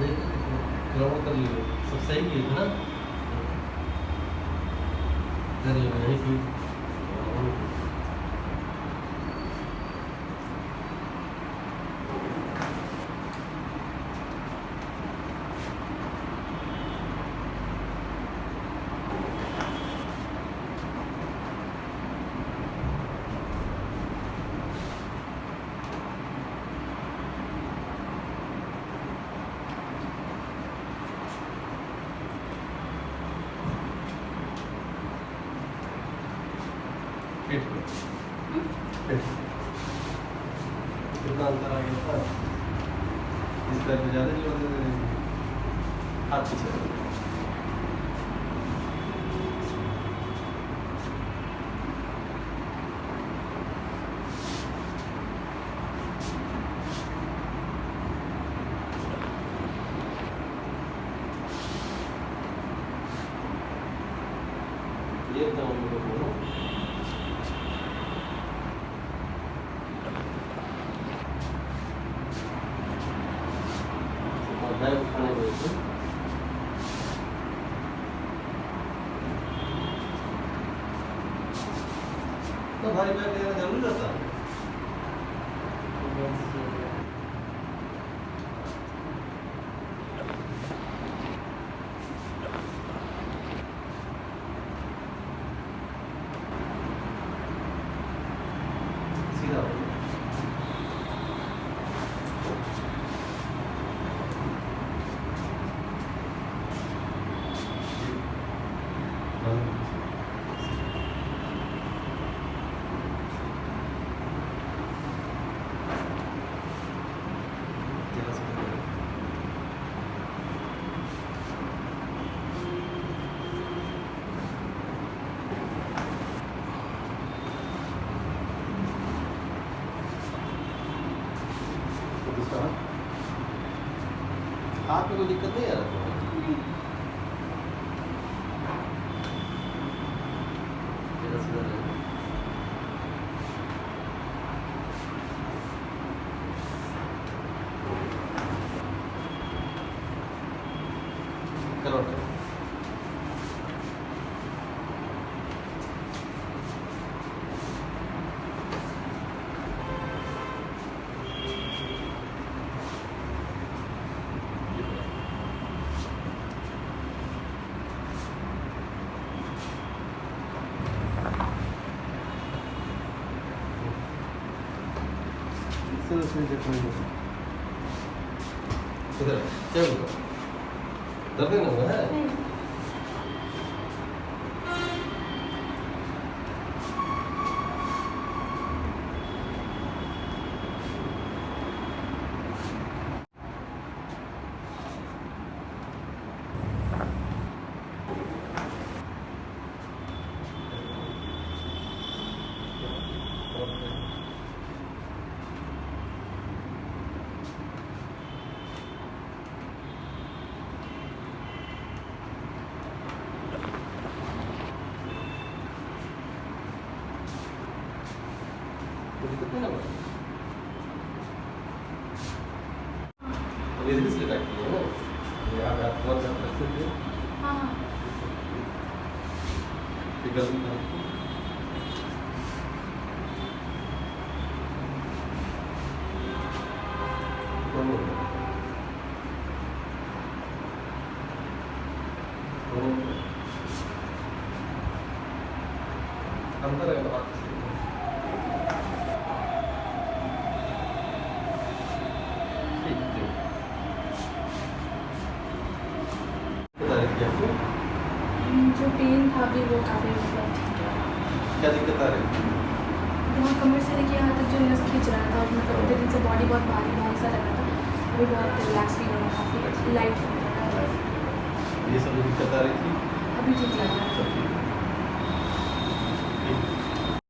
Ground कर लियो सब सही किए थे ना कर लियो यहीं से कितना अंतर आ गया था इस तरह पे ज़्यादा जोर दे रहे हाथ पीछे ये तो हम लोग बोलो बैग उठाने गए थे तो भारी बैग लेना जरूरी रहता है सीधा हाथ में कोई दिक्कत नहीं आ रहा करो इधर क्या हुआ दर्द नहीं हुआ है अब इधर से काटती है ना ये आप बहुत रख सकते हो हाँ फिगर भी अंदर है बात जो पेन था अभी वो काफ़ी मतलब ठीक है। क्या दिक्कत आ रही है वहाँ कमर से लेके यहाँ तक जो नस खींच रहा था मतलब उतने दिन से बॉडी बहुत भारी भारी सा लग रहा था अभी बहुत रिलैक्स फील हो रहा काफ़ी लाइट फील हो रहा है ये सब दिक्कत आ रही थी अभी ठीक लग रहा है। सब ठीक है